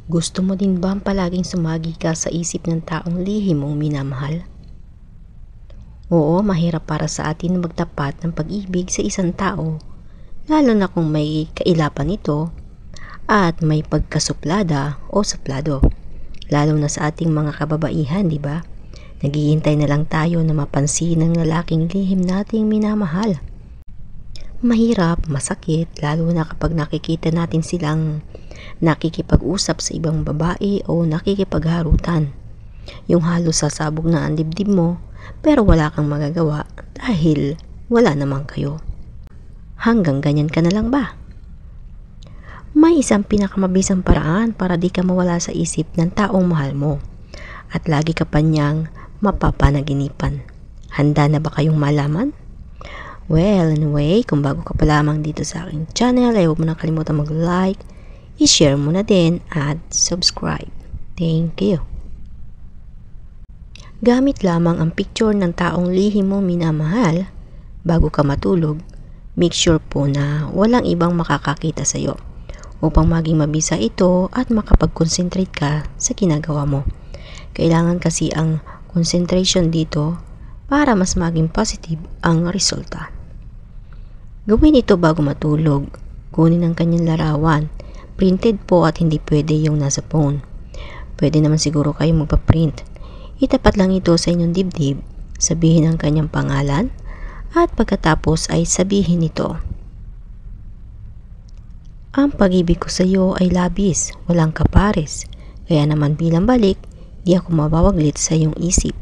Gusto mo din ba palaging sumagi ka sa isip ng taong lihim mong minamahal? Oo, mahirap para sa atin magtapat ng pag-ibig sa isang tao, lalo na kung may kailapan ito at may pagkasuplada o suplado. Lalo na sa ating mga kababaihan, di ba? Naghihintay na lang tayo na mapansin ng lalaking lihim nating minamahal. Mahirap, masakit, lalo na kapag nakikita natin silang nakikipag-usap sa ibang babae o nakikipagharutan. Yung halos sasabog na ang dibdib mo pero wala kang magagawa dahil wala naman kayo. Hanggang ganyan ka na lang ba? May isang pinakamabisang paraan para di ka mawala sa isip ng taong mahal mo at lagi ka pa niyang mapapanaginipan. Handa na ba kayong malaman? Well, anyway, kung bago ka pa lamang dito sa aking channel, ay huwag mo na kalimutan mag-like, i-share mo na din at subscribe. Thank you. Gamit lamang ang picture ng taong lihim mo minamahal bago ka matulog. Make sure po na walang ibang makakakita sa iyo upang maging mabisa ito at makapag-concentrate ka sa ginagawa mo. Kailangan kasi ang concentration dito para mas maging positive ang resulta. Gawin ito bago matulog. Kunin ang kanyang larawan. Printed po at hindi pwede yung nasa phone. Pwede naman siguro kayo magpa-print. Itapat lang ito sa inyong dibdib. Sabihin ang kanyang pangalan at pagkatapos ay sabihin ito. Ang pag-ibig ko sa iyo ay labis, walang kapares. Kaya naman bilang balik, di ako mawawaglit sa iyong isip.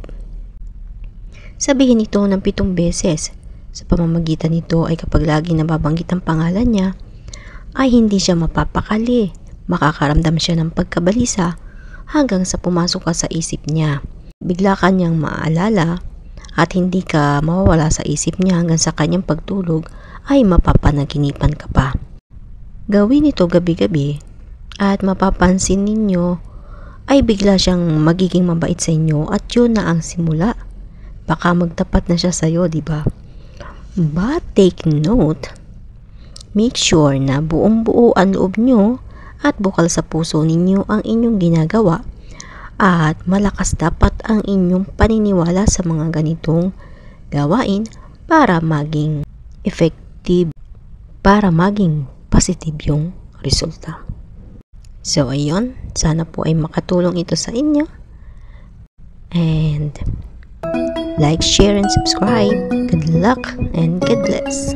Sabihin ito ng 7 beses. Sa pamamagitan nito ay kapag lagi nababanggit ang pangalan niya, ay hindi siya mapapakali. Makakaramdam siya ng pagkabalisa hanggang sa pumasok ka sa isip niya. Bigla ka niyang maaalala at hindi ka mawawala sa isip niya hanggang sa kanyang pagtulog ay mapapanaginipan ka pa. Gawin ito gabi-gabi at mapapansin ninyo ay bigla siyang magiging mabait sa inyo at yun na ang simula. Baka magtapat na siya sa iyo, di ba? But take note, make sure na buong-buo ang loob nyo at bukal sa puso ninyo ang inyong ginagawa at malakas dapat ang inyong paniniwala sa mga ganitong gawain para maging effective, para maging positive yung resulta. So ayun, sana po ay makatulong ito sa inyo and like, share, and subscribe. Good luck and God bless.